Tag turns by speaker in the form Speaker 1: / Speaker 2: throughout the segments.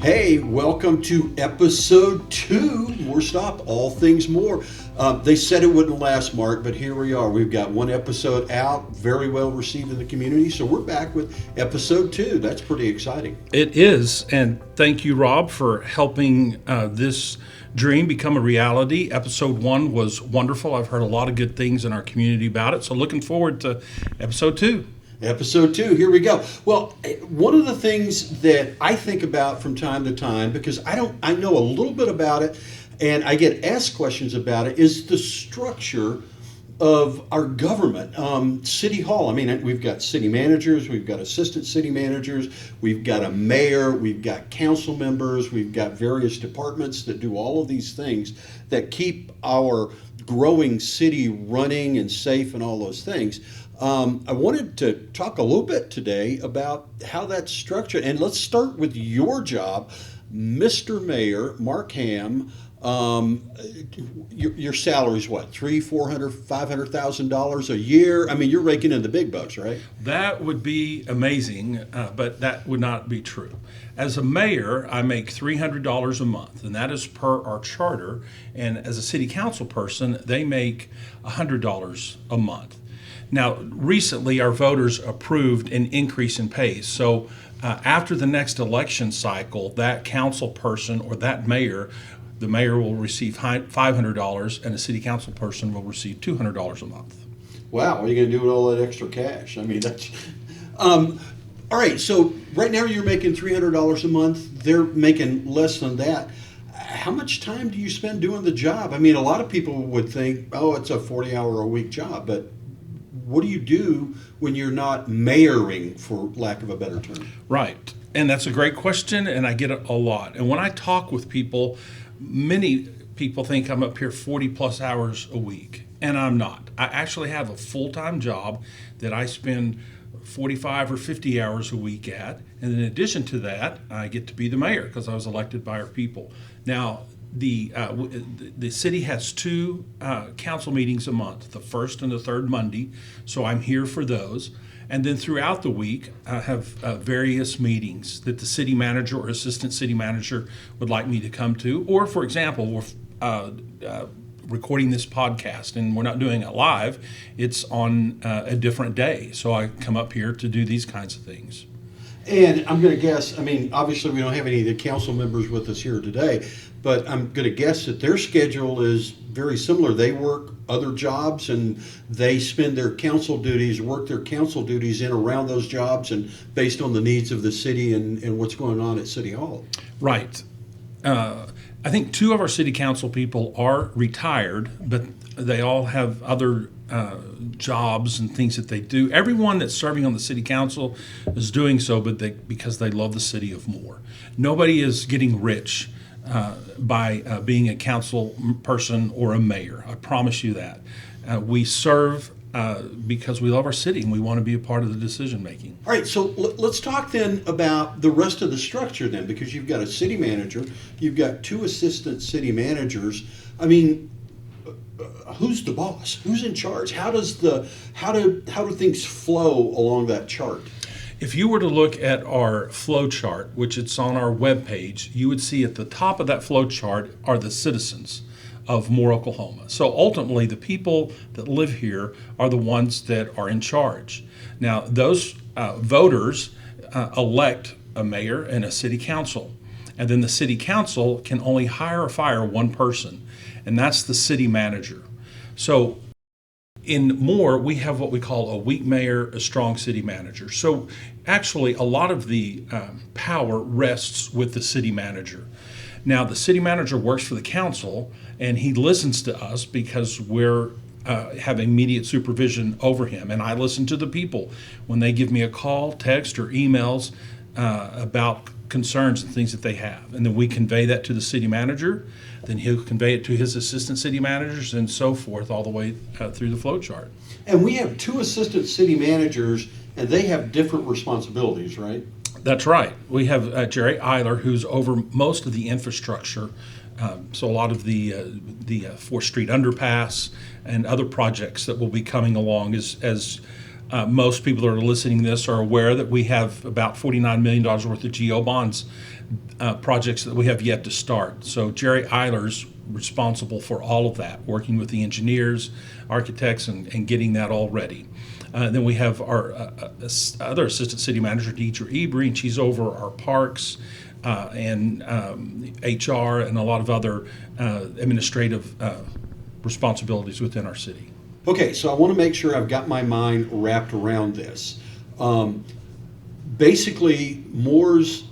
Speaker 1: Hey, welcome to episode 2, More Stop, All Things More. They said it wouldn't last, Mark, but here we are. We've got one episode out, very well received in the community, so we're back with episode 2. That's pretty exciting.
Speaker 2: It is, and thank you, Rob, for helping this dream become a reality. Episode 1 was wonderful. I've heard a lot of good things in our community about it, so looking forward to episode 2.
Speaker 1: Episode 2, here we go. Well, one of the things that I think about from time to time, because I know a little bit about it, and I get asked questions about it, is the structure of our government. City Hall, I mean, we've got city managers, we've got assistant city managers, we've got a mayor, we've got council members, we've got various departments that do all of these things that keep our growing city running and safe and all those things. I wanted to talk a little bit today about how that's structured. And let's start with your job, Mr. Mayor, Mark Ham. Your salary's what, $300,000, $400,000, $500,000 a year? I mean, you're raking in the big bucks, right?
Speaker 2: That would be amazing, but that would not be true. As a mayor, I make $300 a month, and that is per our charter. And as a city council person, they make $100 a month. Now, recently, our voters approved an increase in pay. So after the next election cycle, that council person or that mayor, the mayor will receive $500 and a city council person will receive $200 a month.
Speaker 1: Wow, what are you going to do with all that extra cash? I mean, that's... all right, so right now you're making $300 a month. They're making less than that. How much time do you spend doing the job? I mean, a lot of people would think, oh, it's a 40-hour-a-week job, but what do you do when you're not mayoring, for lack of a better term?
Speaker 2: Right. And that's a great question, and I get it a lot. And when I talk with people, many people think I'm up here 40 plus hours a week, and I'm not. I actually have a full-time job that I spend 45 or 50 hours a week at. And in addition to that, I get to be the mayor because I was elected by our people. Now, the city has 2 council meetings a month, the first and the third Monday, so I'm here for those. And then throughout the week, I have various meetings that the city manager or assistant city manager would like me to come to. Or, for example, we're recording this podcast and we're not doing it live, it's on a different day. So I come up here to do these kinds of things.
Speaker 1: And I'm going to guess, I mean, obviously we don't have any of the council members with us here today, but I'm going to guess that their schedule is very similar. They work other jobs and they spend their council duties, work their council duties in around those jobs and based on the needs of the city and what's going on at City Hall.
Speaker 2: Right. I think 2 of our city council people are retired, but they all have other jobs and things that they do. Everyone that's serving on the city council is doing so because they love the city of Moore. Nobody is getting rich by being a council person or a mayor. I promise you that. We serve because we love our city and we want to be a part of the decision making.
Speaker 1: All right, so let's talk then about the rest of the structure then, because you've got a city manager, you've got 2 assistant city managers. I mean, who's the boss? Who's in charge? How do things flow along that chart?
Speaker 2: If you were to look at our flow chart, which it's on our webpage, you would see at the top of that flow chart are the citizens of Moore, Oklahoma. So ultimately, the people that live here are the ones that are in charge. Now, those voters elect a mayor and a city council. And then the city council can only hire or fire one person, and that's the city manager. So in Moore, we have what we call a weak mayor, a strong city manager. So actually, a lot of the power rests with the city manager. Now, the city manager works for the council, and he listens to us because we're have immediate supervision over him. And I listen to the people when they give me a call, text, or emails about concerns and things that they have. And then we convey that to the city manager. Then he'll convey it to his assistant city managers and so forth all the way through the flow chart.
Speaker 1: And we have 2 assistant city managers, and they have different responsibilities, right?
Speaker 2: That's right. We have Jerry Eiler, who's over most of the infrastructure. So a lot of the 4th Street underpass and other projects that will be coming along as Most people that are listening to this are aware that we have about $49 million worth of GO bonds projects that we have yet to start. So Jerry Eiler's responsible for all of that, working with the engineers, architects, and getting that all ready. Then we have our other assistant city manager, Deidre Ebry, and she's over our parks and HR and a lot of other administrative responsibilities within our city.
Speaker 1: Okay, so I want to make sure I've got my mind wrapped around this. Basically, Moore's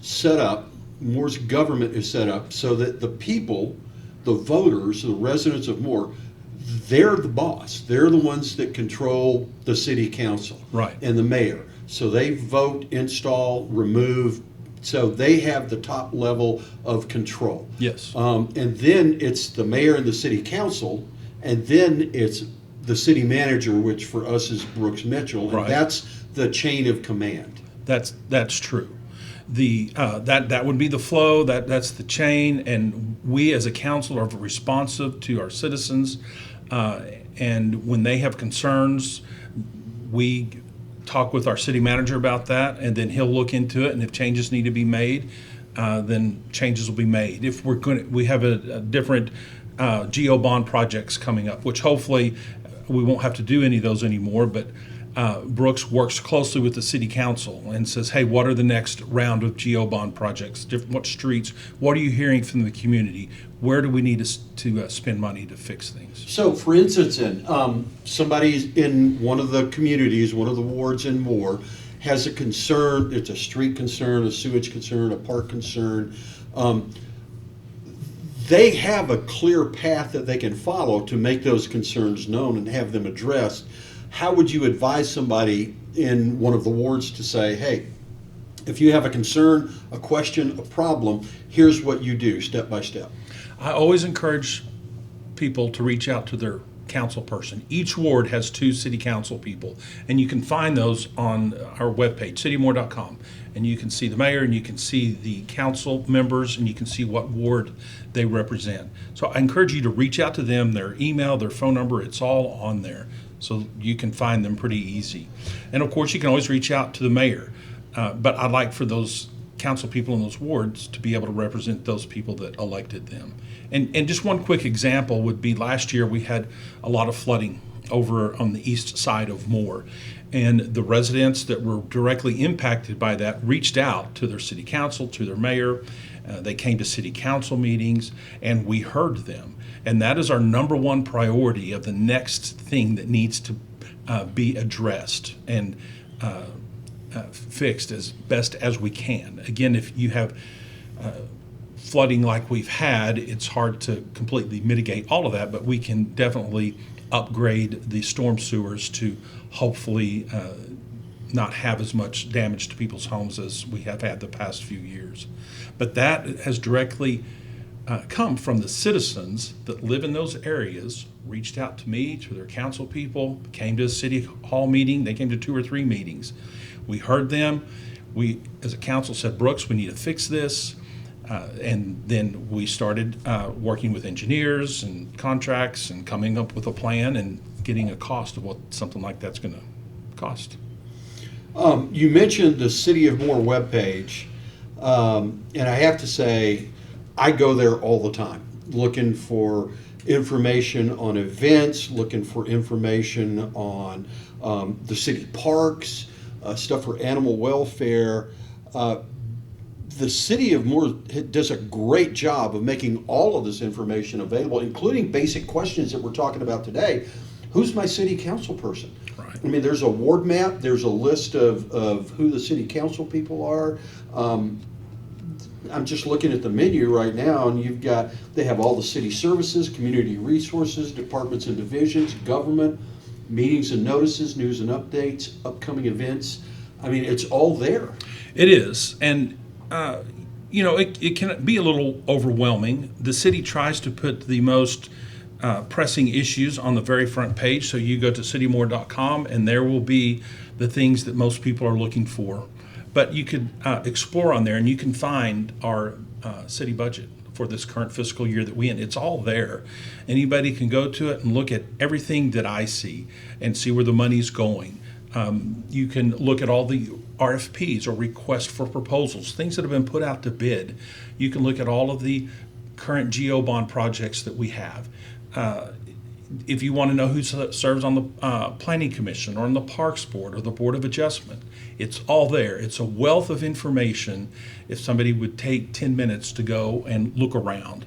Speaker 1: government is set up so that the people, the voters, the residents of Moore, they're the boss. They're the ones that control the city council
Speaker 2: Right.
Speaker 1: and the mayor. So they vote, install, remove. So they have the top level of control.
Speaker 2: Yes.
Speaker 1: And then it's the mayor and the city council, and then it's the city manager, which for us is Brooks Mitchell, and
Speaker 2: Right.
Speaker 1: that's the chain of command.
Speaker 2: That's true. That would be the flow. That's the chain, and we as a council are responsive to our citizens. And when they have concerns, we talk with our city manager about that, and then he'll look into it. And if changes need to be made, then changes will be made. If we have a different GO bond projects coming up, which hopefully we won't have to do any of those anymore. But Brooks works closely with the city council and says, hey, what are the next round of GO bond projects? What streets? What are you hearing from the community? Where do we need to spend money to fix things?
Speaker 1: So, for instance, somebody in one of the communities, one of the wards in Moore, has a concern. It's a street concern, a sewage concern, a park concern. They have a clear path that they can follow to make those concerns known and have them addressed. How would you advise somebody in one of the wards to say, hey, if you have a concern, a question, a problem, here's what you do step by step?
Speaker 2: I always encourage people to reach out to their council person. Each ward has 2 city council people, and you can find those on our webpage, citymoore.com. And you can see the mayor, and you can see the council members, and you can see what ward they represent. So I encourage you to reach out to them, their email, their phone number, it's all on there. So you can find them pretty easy. And of course, you can always reach out to the mayor. But I'd like for those council people in those wards to be able to represent those people that elected them. And just one quick example would be last year we had a lot of flooding over on the east side of Moore. And the residents that were directly impacted by that reached out to their city council, to their mayor. They came to city council meetings, and we heard them. And that is our number one priority of the next thing that needs to be addressed and fixed as best as we can. Again, if you have flooding like we've had, it's hard to completely mitigate all of that, but we can definitely upgrade the storm sewers to hopefully not have as much damage to people's homes as we have had the past few years. But that has directly come from the citizens that live in those areas, reached out to me, to their council people, came to a city hall meeting. They came to 2 or 3 meetings. We heard them. We, as a council, said, Brooks, we need to fix this. And then we started working with engineers and contracts and coming up with a plan and getting a cost of what something like that's going to cost.
Speaker 1: You mentioned the City of Moore webpage, and I have to say, I go there all the time looking for information on events, looking for information on the city parks, stuff for animal welfare. The City of Moore does a great job of making all of this information available, including basic questions that we're talking about today. Who's my city council person?
Speaker 2: Right.
Speaker 1: I mean, there's a ward map, there's a list of who the city council people are. I'm just looking at the menu right now, and they have all the city services, community resources, departments and divisions, government, meetings and notices, news and updates, upcoming events. I mean, it's all there.
Speaker 2: It is. And it can be a little overwhelming. The city tries to put the most pressing issues on the very front page. So you go to citymoore.com, and there will be the things that most people are looking for. But you could explore on there, and you can find our city budget for this current fiscal year that we in. It's all there. Anybody can go to it and look at everything that I see and see where the money's going. You can look at all the RFPs or requests for proposals, things that have been put out to bid. You can look at all of the current GO bond projects that we have. If you want to know who serves on the Planning Commission or on the Parks Board or the Board of Adjustment, it's all there. It's a wealth of information if somebody would take 10 minutes to go and look around.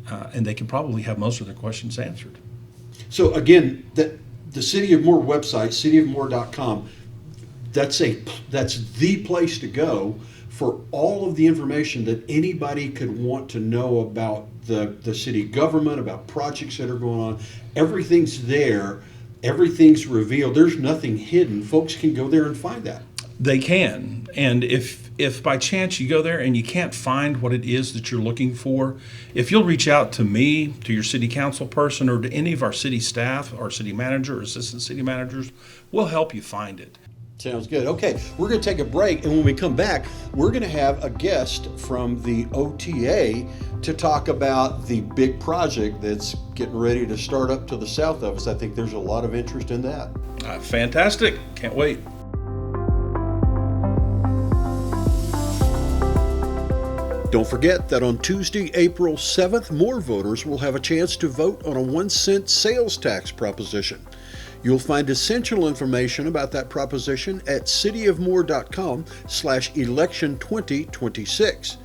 Speaker 2: And they can probably have most of their questions answered.
Speaker 1: So again, the City of Moore website, cityofmoore.com, that's the place to go for all of the information that anybody could want to know about the city government, about projects that are going on. Everything's there. Everything's revealed. There's nothing hidden. Folks can go there and find that.
Speaker 2: They can. And if by chance you go there and you can't find what it is that you're looking for, if you'll reach out to me, to your city council person, or to any of our city staff, our city manager or assistant city managers, we'll help you find it.
Speaker 1: Sounds good. Okay, we're going to take a break, and when we come back, we're going to have a guest from the OTA to talk about the big project that's getting ready to start up to the south of us. I think there's a lot of interest in that.
Speaker 2: Fantastic. Can't wait.
Speaker 1: Don't forget that on Tuesday, April 7th, Moore voters will have a chance to vote on a 1-cent sales tax proposition. You'll find essential information about that proposition at cityofmoore.com/election 2026.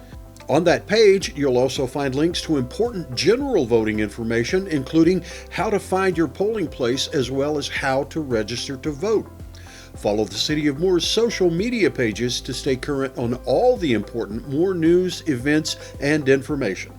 Speaker 1: On that page, you'll also find links to important general voting information, including how to find your polling place as well as how to register to vote. Follow the City of Moore's social media pages to stay current on all the important Moore news, events, and information.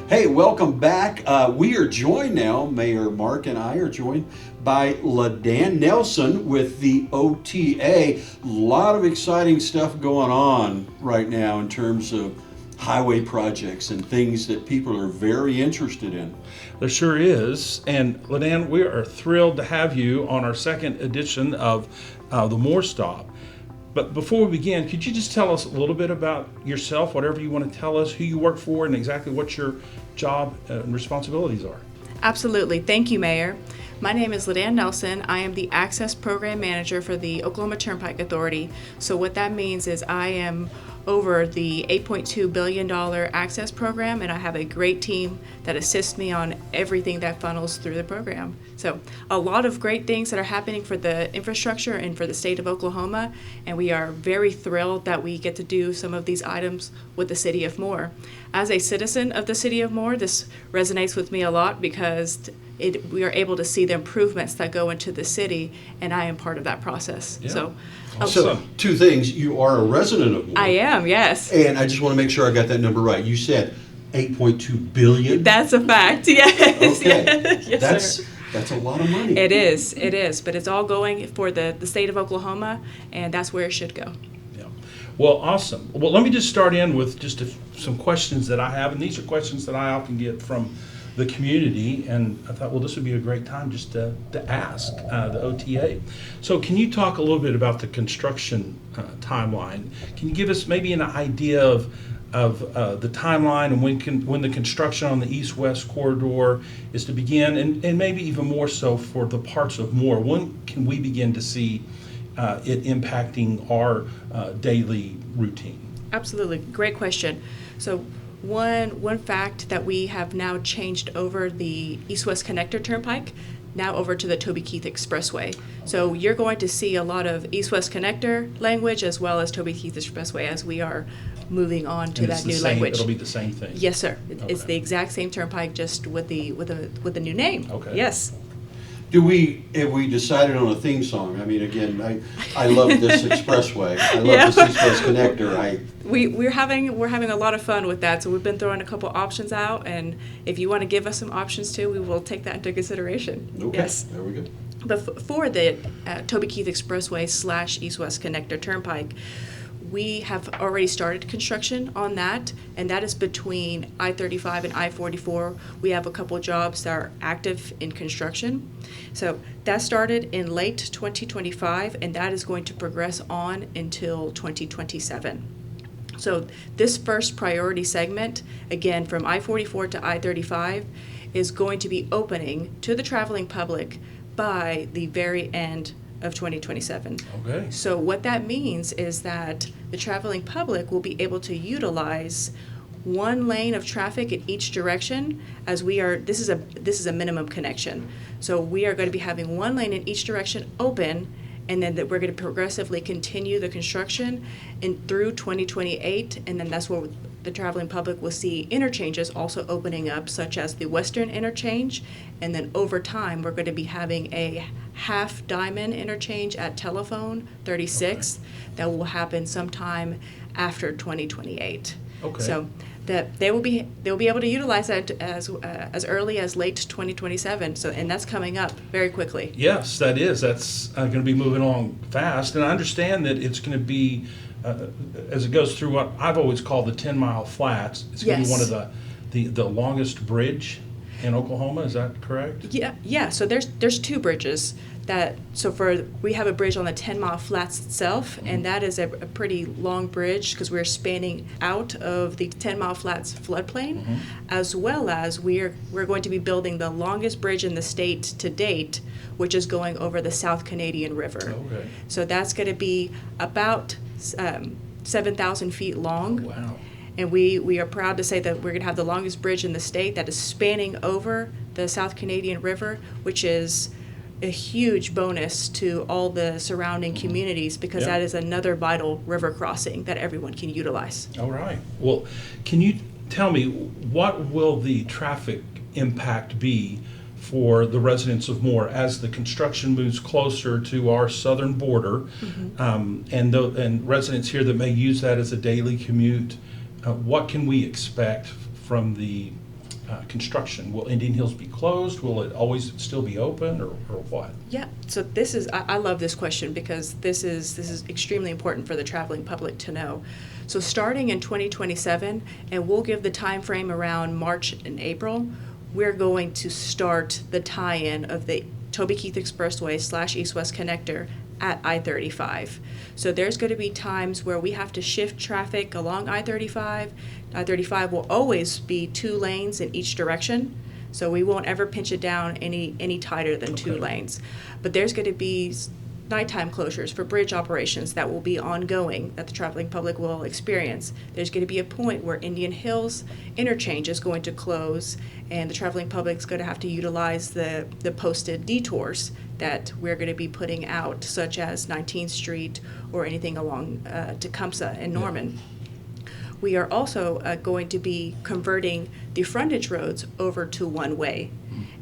Speaker 1: Hey, welcome back. We are joined now, Mayor Mark and I are joined by LaDan Nelson with the OTA. A lot of exciting stuff going on right now in terms of highway projects and things that people are very interested in.
Speaker 2: There sure is. And LaDan, we are thrilled to have you on our second edition of the Moore Stop. But before we begin, could you just tell us a little bit about yourself, whatever you want to tell us, who you work for, and exactly what your job and responsibilities are?
Speaker 3: Absolutely. Thank you, Mayor. My name is LaDan Nelson. I am the Access Program Manager for the Oklahoma Turnpike Authority. So what that means is I am over the $8.2 billion access program, and I have a great team that assists me on everything that funnels through the program. So a lot of great things that are happening for the infrastructure and for the state of Oklahoma, and we are very thrilled that we get to do some of these items with the City of Moore. As a citizen of the City of Moore, this resonates with me a lot because we are able to see the improvements that go into the city, and I am part of that process.
Speaker 2: Yeah.
Speaker 3: So
Speaker 1: two things. You are a resident of Moore.
Speaker 3: I am, yes.
Speaker 1: And I just want to make sure I got that number right. You said 8.2 billion?
Speaker 3: That's a fact, yes.
Speaker 1: Okay.
Speaker 3: Yes, sir.
Speaker 1: That's a lot of money.
Speaker 3: It is, but it's all going for the state of Oklahoma, and that's where it should go.
Speaker 2: Yeah. Well, awesome. Well, let me just start in with just some questions that I have, and these are questions that I often get from the community, and I thought, well, this would be a great time just to ask the OTA. So can you talk a little bit about the construction timeline? Can you give us maybe an idea of the timeline and when the construction on the east-west corridor is to begin, and maybe even more so for the parts of Moore? When can we begin to see it impacting our daily routine?
Speaker 3: Absolutely, great question. So one fact that we have now changed over the East-West Connector Turnpike now over to the Toby Keith Expressway. So you're going to see a lot of East-West Connector language as well as Toby Keith Expressway as we are moving on to that new language.
Speaker 2: It'll be the same thing.
Speaker 3: Yes, sir. It's
Speaker 2: Okay.
Speaker 3: the exact same turnpike, just with a new name.
Speaker 2: Okay.
Speaker 3: Yes.
Speaker 1: Have we decided on a theme song? I mean, again, I love this expressway. I love
Speaker 3: Yeah.
Speaker 1: this East-West Connector.
Speaker 3: We're having a lot of fun with that. So we've been throwing a couple options out, and if you want to give us some options too, we will take that into consideration.
Speaker 1: Okay,
Speaker 3: Yes.
Speaker 1: there we go.
Speaker 3: But for the Toby Keith Expressway / East-West Connector Turnpike, we have already started construction on that, and that is between I-35 and I-44. We have a couple jobs that are active in construction. So that started in late 2025, and that is going to progress on until 2027. So this first priority segment, again from I-44 to I-35, is going to be opening to the traveling public by the very end of 2027.
Speaker 2: Okay.
Speaker 3: So what that means is that the traveling public will be able to utilize one lane of traffic in each direction, as this is a minimum connection. So we are going to be having one lane in each direction open, and then that we're going to progressively continue the construction through 2028, and then that's where the traveling public will see interchanges also opening up, such as the Western Interchange, and then over time we're going to be having a half diamond interchange at Telephone 36 that will happen sometime after 2028.
Speaker 2: Okay.
Speaker 3: So that they'll be able to utilize that as early as late 2027. So, and that's coming up very quickly.
Speaker 2: Yes, that is. That's going to be moving along fast. And I understand that it's going to be, as it goes through what I've always called the 10-mile flats, it's going to be
Speaker 3: Yes.
Speaker 2: one of the longest bridge in Oklahoma. Is that correct?
Speaker 3: Yeah. So there's two bridges we have a bridge on the 10-mile flats itself, and that is a pretty long bridge because we're spanning out of the 10-mile flats floodplain, as well as we're going to be building the longest bridge in the state to date, which is going over the South Canadian River.
Speaker 2: Okay.
Speaker 3: So that's going to be about 7,000 feet long.
Speaker 2: Wow.
Speaker 3: And we are proud to say that we're going to have the longest bridge in the state that is spanning over the South Canadian River, which is a huge bonus to all the surrounding communities because
Speaker 2: Yeah.
Speaker 3: that is another vital river crossing that everyone can utilize.
Speaker 2: All right. Well, can you tell me what will the traffic impact be for the residents of Moore as the construction moves closer to our southern border, and residents here that may use that as a daily commute? What can we expect from the construction? Will Indian Hills be closed? Will it always still be open, or what?
Speaker 3: Yeah, so I love this question because this is extremely important for the traveling public to know. So starting in 2027, and we'll give the time frame around March and April, we're going to start the tie-in of the Toby Keith Expressway / East-West Connector at I-35. So there's going to be times where we have to shift traffic along I-35. I-35 will always be 2 lanes in each direction, so we won't ever pinch it down any tighter than 2
Speaker 2: Okay.
Speaker 3: lanes. But there's going to be nighttime closures for bridge operations that will be ongoing that the traveling public will experience. There's going to be a point where Indian Hills interchange is going to close, and the traveling public is going to have to utilize the posted detours that we're going to be putting out, such as 19th Street or anything along Tecumseh and Norman. We are also going to be converting the frontage roads over to one-way,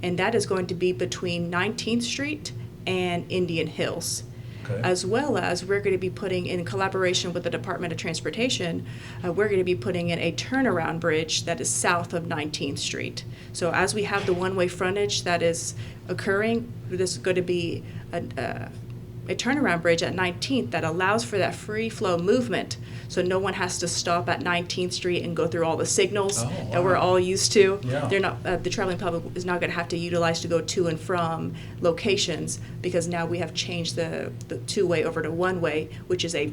Speaker 3: and that is going to be between 19th Street and Indian Hills.
Speaker 2: Okay.
Speaker 3: As well as we're going to be putting in collaboration with the Department of Transportation, we're going to be putting in a turnaround bridge that is south of 19th Street. So as we have the one-way frontage that is occurring, this is going to be a turnaround bridge at 19th that allows for that free flow movement. So no one has to stop at 19th Street and go through all the signals that we're all used to.
Speaker 2: Yeah.
Speaker 3: They're not, the traveling public is not going to have to utilize to go to and from locations because now we have changed the two-way over to one-way, which is a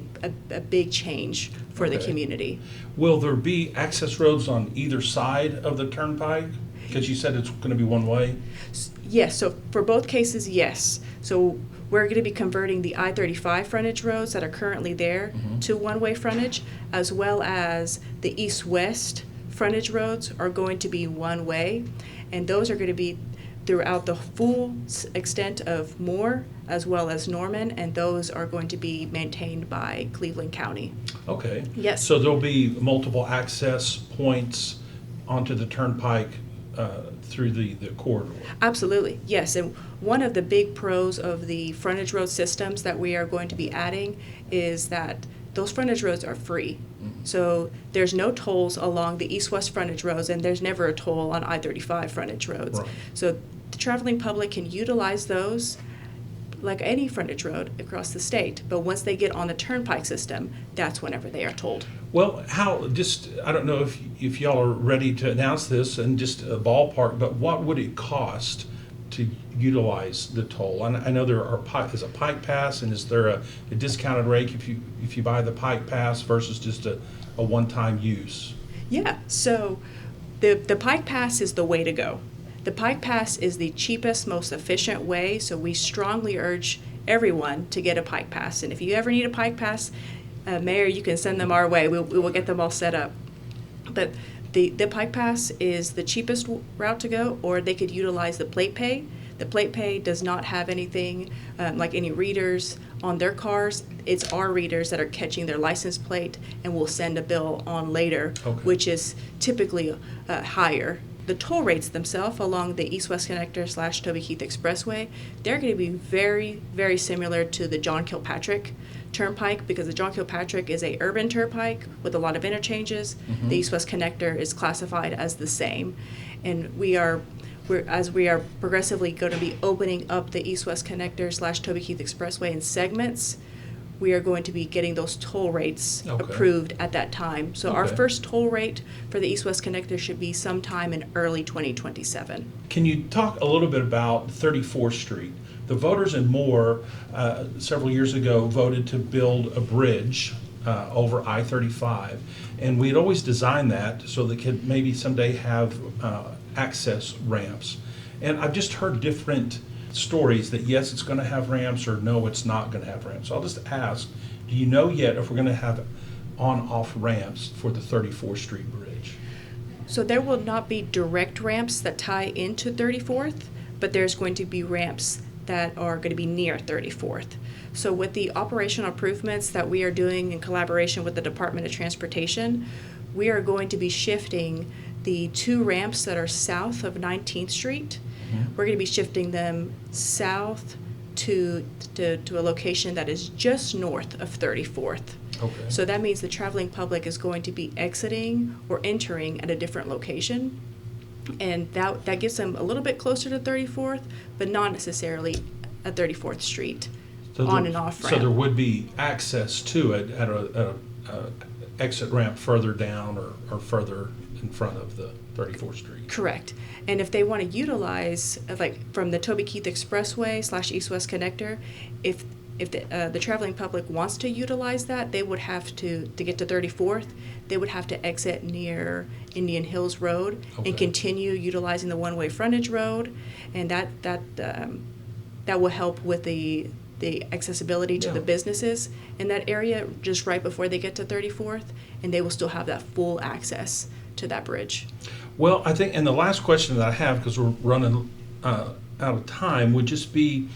Speaker 3: big change for the
Speaker 2: Okay.
Speaker 3: community.
Speaker 2: Will there be access roads on either side of the turnpike? Because you said it's going to be one way.
Speaker 3: Yes, so for both cases, yes. So we're going to be converting the I-35 frontage roads that are currently there to one-way frontage, as well as the east-west frontage roads are going to be one-way, and those are going to be throughout the full extent of Moore as well as Norman, and those are going to be maintained by Cleveland County.
Speaker 2: Okay.
Speaker 3: Yes.
Speaker 2: So there'll be multiple access points onto the turnpike through the corridor.
Speaker 3: Absolutely, yes. And one of the big pros of the frontage road systems that we are going to be adding is that those frontage roads are free. So there's no tolls along the east-west frontage roads, and there's never a toll on I-35 frontage roads.
Speaker 2: Right.
Speaker 3: So the traveling public can utilize those like any frontage road across the state. But once they get on the turnpike system, that's whenever they are tolled.
Speaker 2: Well, I don't know if y'all are ready to announce this and just a ballpark, but what would it cost to utilize the toll? And I know is a pike pass, and is there a discounted rate if you buy the pike pass versus just a a one-time use?
Speaker 3: Yeah, so the Pike Pass is the way to go. The Pike Pass is the cheapest, most efficient way, so we strongly urge everyone to get a Pike Pass. And if you ever need a Pike Pass, Mayor, you can send them our way. We will get them all set up. But the Pike Pass is the cheapest route to go, or they could utilize the Plate Pay. The Plate Pay does not have anything like any readers on their cars. It's our readers that are catching their license plate and will send a bill on later,
Speaker 2: Okay.
Speaker 3: which is typically higher. The toll rates themselves along the East-West Connector / Toby Keith Expressway, they're going to be very, very similar to the John Kilpatrick Turnpike, because the John Kilpatrick is a urban turnpike with a lot of interchanges. The East-West Connector is classified as the same, and we are progressively going to be opening up the East-West Connector / Toby Keith Expressway in segments. We are going to be getting those toll rates
Speaker 2: Okay.
Speaker 3: approved at that time. So our
Speaker 2: Okay.
Speaker 3: first toll rate for the East-West Connector should be sometime in early 2027.
Speaker 2: Can you talk a little bit about 34th Street? The voters in Moore several years ago voted to build a bridge over I-35, and we had always designed that so they could maybe someday have access ramps. And I've just heard different stories that yes, it's going to have ramps, or no, it's not going to have ramps. So I'll just ask, do you know yet if we're going to have on-off ramps for the 34th Street Bridge?
Speaker 3: So there will not be direct ramps that tie into 34th, but there's going to be ramps that are going to be near 34th. So with the operational improvements that we are doing in collaboration with the Department of Transportation, we are going to be shifting the 2 ramps that are south of 19th Street. We're going to be shifting them south to a location that is just north of 34th.
Speaker 2: Okay.
Speaker 3: So that means the traveling public is going to be exiting or entering at a different location. And that gets them a little bit closer to 34th, but not necessarily at 34th Street,
Speaker 2: So
Speaker 3: on
Speaker 2: there-
Speaker 3: and off
Speaker 2: So there
Speaker 3: ramp.
Speaker 2: would be access to it at a exit ramp further down or further in front of the 34th Street.
Speaker 3: Correct. And if they want to utilize, like from the Toby Keith Expressway / East-West Connector, if the traveling public wants to utilize that, they would have to get to 34th, they would have to exit near Indian Hills Road
Speaker 2: Okay.
Speaker 3: and continue utilizing the one-way frontage road, and that will help with the accessibility to
Speaker 2: Yeah.
Speaker 3: the businesses in that area just right before they get to 34th, and they will still have that full access to that bridge.
Speaker 2: Well, I think, and the last question that I have, because we're running out of time, would just be,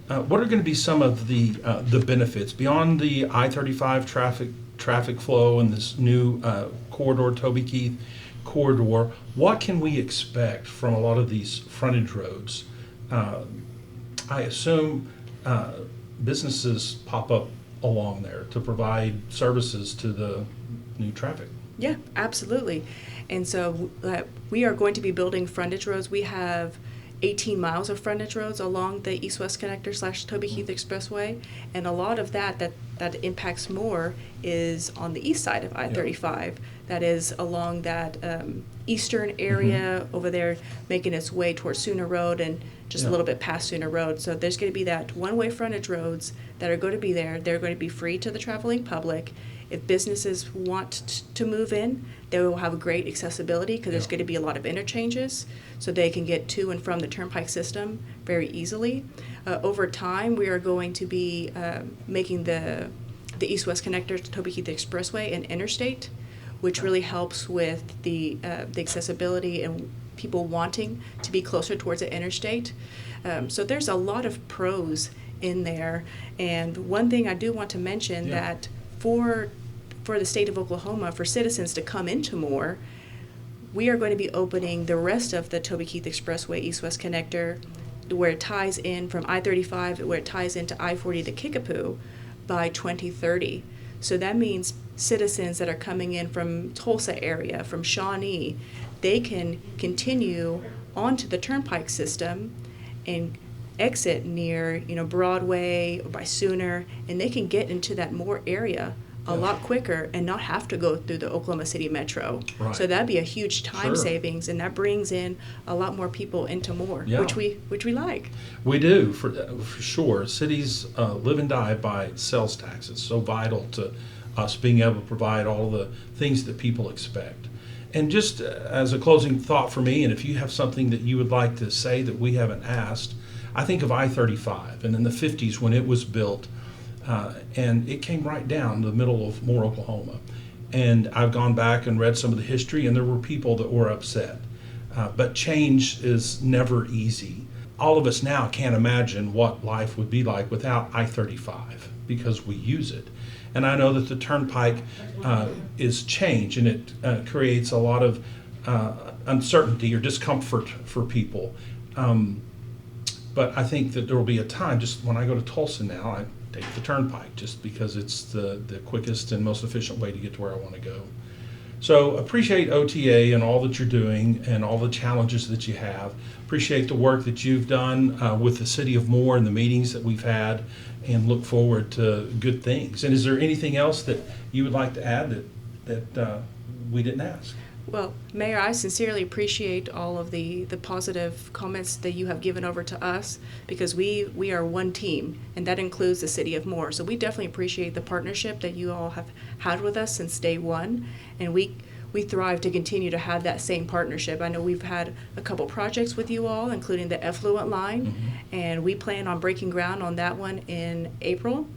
Speaker 2: what are going to be some of the benefits beyond the I-35 traffic flow and this new corridor, Toby Keith corridor? What can we expect from a lot of these frontage roads? I assume businesses pop up along there to provide services to the new traffic.
Speaker 3: Yeah, absolutely. And so we are going to be building frontage roads. We have 18 miles of frontage roads along the East-West Connector / Toby Keith Expressway, and a lot of that impacts more is on the east side of I-35. That is along that eastern area over there, making its way towards Sooner Road and just a
Speaker 2: Yeah.
Speaker 3: little bit past Sooner Road. So there's going to be that one-way frontage roads that are going to be there. They're going to be free to the traveling public. If businesses want to move in, they will have a great accessibility because there's
Speaker 2: Yeah.
Speaker 3: going to be a lot of interchanges, so they can get to and from the turnpike system very easily. Over time, we are going to be making the East-West Connector to Toby Keith Expressway an interstate, which really helps with the accessibility and people wanting to be closer towards the interstate. So there's a lot of pros in there. And one thing I do want to mention,
Speaker 2: Yeah.
Speaker 3: that for the state of Oklahoma, for citizens to come into Moore, we are going to be opening the rest of the Toby Keith Expressway East-West Connector, where it ties in from I-35, where it ties into I-40 to Kickapoo, by 2030. So that means citizens that are coming in from Tulsa area, from Shawnee, they can continue onto the turnpike system and exit near, Broadway or by Sooner, and they can get into that Moore area a
Speaker 2: Yeah.
Speaker 3: lot quicker and not have to go through the Oklahoma City Metro.
Speaker 2: Right.
Speaker 3: So that'd be a huge time
Speaker 2: Sure.
Speaker 3: savings, and that brings in a lot more people into Moore,
Speaker 2: Yeah.
Speaker 3: which we like.
Speaker 2: We do, for sure. Cities live and die by sales tax. It's so vital to us being able to provide all the things that people expect. And just as a closing thought for me, and if you have something that you would like to say that we haven't asked, I think of I-35, and in the 50s when it was built, and it came right down the middle of Moore, Oklahoma. And I've gone back and read some of the history, and there were people that were upset. But change is never easy. All of us now can't imagine what life would be like without I-35 because we use it. And I know that the turnpike is change, and it creates a lot of uncertainty or discomfort for people. But I think that there will be a time, just when I go to Tulsa now, I take the turnpike just because it's the quickest and most efficient way to get to where I want to go. So appreciate OTA and all that you're doing and all the challenges that you have. Appreciate the work that you've done with the City of Moore and the meetings that we've had, and look forward to good things. And is there anything else that you would like to add that we didn't ask?
Speaker 3: Well, Mayor, I sincerely appreciate all of the positive comments that you have given over to us, because we are one team, and that includes the City of Moore. So we definitely appreciate the partnership that you all have had with us since day one, and we thrive to continue to have that same partnership. I know we've had a couple projects with you all, including the effluent line, and we plan on breaking ground on that one in April.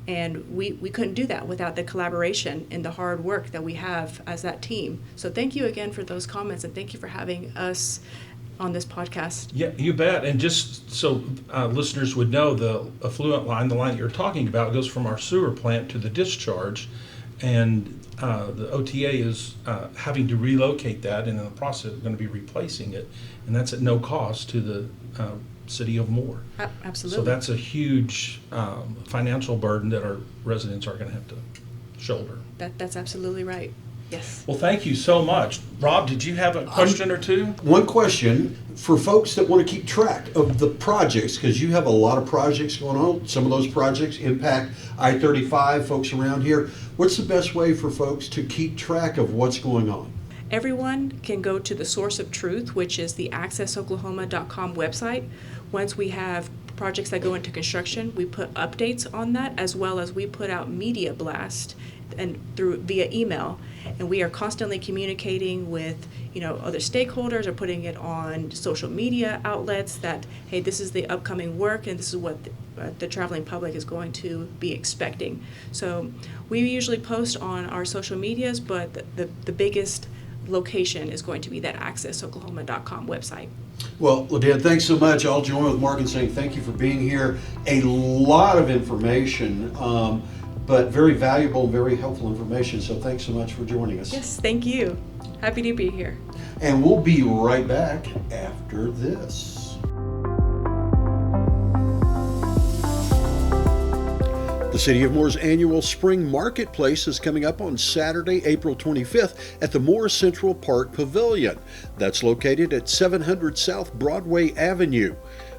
Speaker 3: And we couldn't do that without the collaboration and the hard work that we have as that team. So thank you again for those comments, and thank you for having us on this podcast.
Speaker 2: Yeah, you bet. And just so listeners would know, the effluent line, the line that you're talking about, goes from our sewer plant to the discharge. And the OTA is having to relocate that, and in the process, going to be replacing it. And that's at no cost to the City of Moore.
Speaker 3: Absolutely.
Speaker 2: So that's a huge financial burden that our residents are going to have to shoulder.
Speaker 3: That's absolutely right. Yes.
Speaker 2: Well, thank you so much. Rob, did you have a question or two?
Speaker 1: One question for folks that want to keep track of the projects, because you have a lot of projects going on. Some of those projects impact I-35, folks around here. What's the best way for folks to keep track of what's going on?
Speaker 3: Everyone can go to the Source of Truth, which is the accessoklahoma.com website. Once we have projects that go into construction, we put updates on that, as well as we put out media blast and via email. And we are constantly communicating with other stakeholders, or putting it on social media outlets that, hey, this is the upcoming work and this is what the traveling public is going to be expecting. So we usually post on our social medias, but the biggest location is going to be that accessoklahoma.com website.
Speaker 1: Well, LaDan, thanks so much. I'll join with Mark in saying thank you for being here. A lot of information, but very valuable, very helpful information. So thanks so much for joining us.
Speaker 3: Yes, thank you. Happy to be here.
Speaker 1: And we'll be right back after this. The City of Moore's annual Spring Marketplace is coming up on Saturday, April 25th at the Moore Central Park Pavilion. That's located at 700 South Broadway Avenue.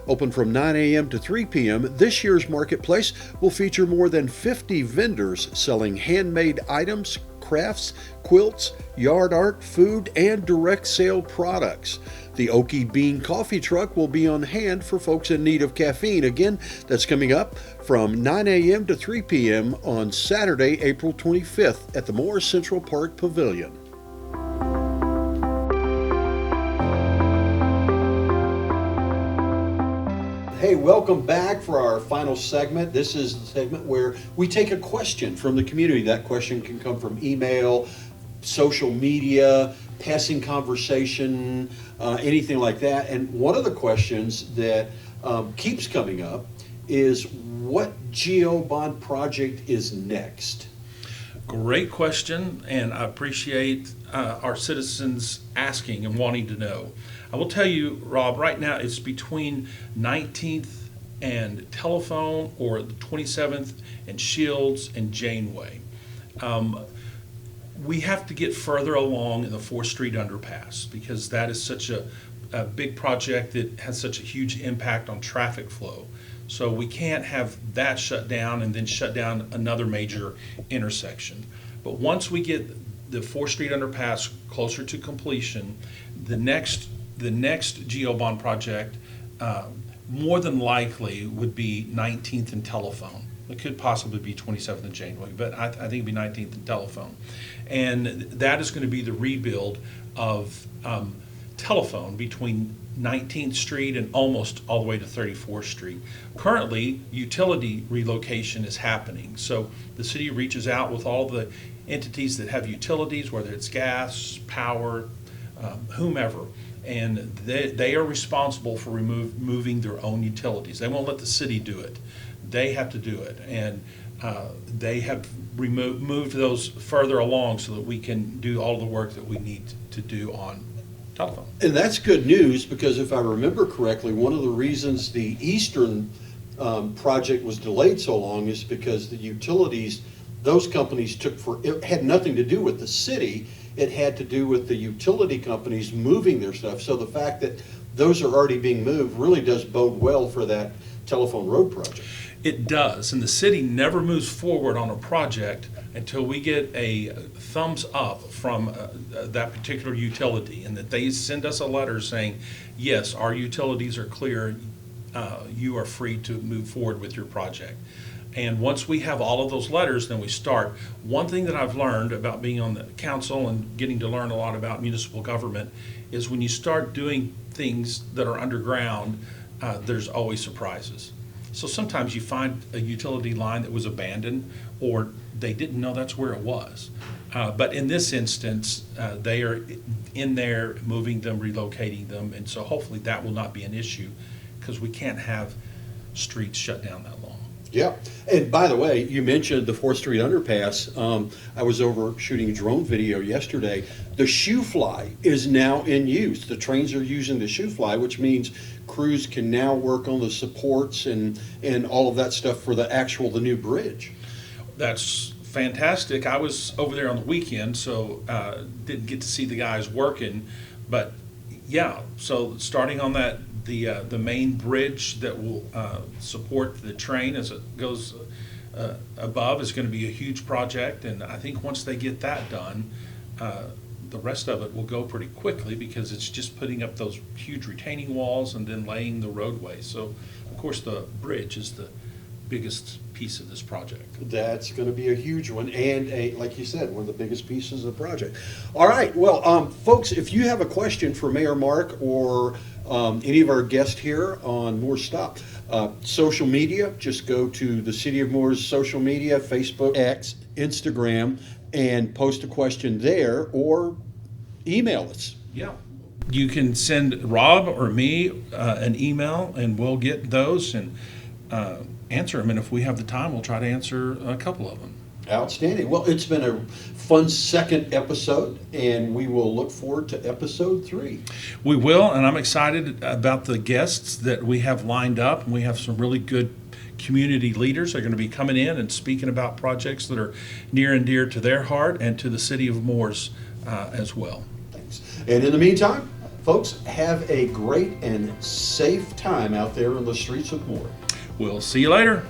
Speaker 1: Open from 9 a.m. to 3 p.m., this year's marketplace will feature more than 50 vendors selling handmade items, crafts, quilts, yard art, food, and direct sale products. The Okie Bean coffee truck will be on hand for folks in need of caffeine. Again, that's coming up from 9 a.m. to 3 p.m. on Saturday, April 25th at the Moore Central Park Pavilion. Hey, welcome back for our final segment. This is the segment where we take a question from the community. That question can come from email, social media, passing conversation, anything like that. And one of the questions that keeps coming up is, what GO bond project is next?
Speaker 2: Great question, and I appreciate our citizens asking and wanting to know. I will tell you, Rob, right now it's between 19th and Telephone, or the 27th and Shields and Janeway. We have to get further along in the 4th Street underpass, because that is such a big project that has such a huge impact on traffic flow. So we can't have that shut down and then shut down another major intersection. But once we get the 4th Street underpass closer to completion, the next GO bond project more than likely would be 19th and Telephone. It could possibly be 27th and Janeway, but I think it'd be 19th and Telephone. And that is going to be the rebuild of telephone between 19th Street and almost all the way to 34th Street. Currently, utility relocation is happening. So the city reaches out with all the entities that have utilities, whether it's gas, power, whomever, and they are responsible for moving their own utilities. They won't let the city do it. They have to do it, and they have moved those further along so that we can do all the work that we need to do on telephone.
Speaker 1: And that's good news, because if I remember correctly, one of the reasons the Eastern project was delayed so long is because the utilities, those companies it had nothing to do with the city. It had to do with the utility companies moving their stuff. So the fact that those are already being moved really does bode well for that telephone road project.
Speaker 2: It does, and the city never moves forward on a project until we get a thumbs up from that particular utility, and that they send us a letter saying, yes, our utilities are clear, you are free to move forward with your project. And once we have all of those letters, then we start. One thing that I've learned about being on the council and getting to learn a lot about municipal government is when you start doing things that are underground, there's always surprises. So sometimes you find a utility line that was abandoned, or they didn't know that's where it was. But in this instance, they are in there moving them, relocating them, and so hopefully that will not be an issue, because we can't have streets shut down that long.
Speaker 1: Yeah, and by the way, you mentioned the 4th Street underpass. I was over shooting a drone video yesterday. The shoe fly is now in use. The trains are using the shoe fly, which means crews can now work on the supports and all of that stuff for the new bridge.
Speaker 2: That's fantastic. I was over there on the weekend, so didn't get to see the guys working, but yeah, so starting on that, the main bridge that will support the train as it goes above is going to be a huge project, and I think once they get that done, the rest of it will go pretty quickly, because it's just putting up those huge retaining walls and then laying the roadway. So, of course, the bridge is the biggest piece of this project.
Speaker 1: That's going to be a huge one, and like you said, one of the biggest pieces of the project. All right, well, folks, if you have a question for Mayor Mark or any of our guests here on Moore's Stop, social media, just go to the City of Moore's social media, Facebook, X, Instagram, and post a question there, or email us.
Speaker 2: Yeah. You can send Rob or me an email, and we'll get those and answer them. And if we have the time, we'll try to answer a couple of them.
Speaker 1: Outstanding. Well, it's been a fun second episode, and we will look forward to episode 3.
Speaker 2: We will, and I'm excited about the guests that we have lined up. And we have some really good community leaders that are going to be coming in and speaking about projects that are near and dear to their heart and to the city of Moore's as well.
Speaker 1: Thanks. And in the meantime, folks, have a great and safe time out there in the streets of Moore.
Speaker 2: We'll see you later.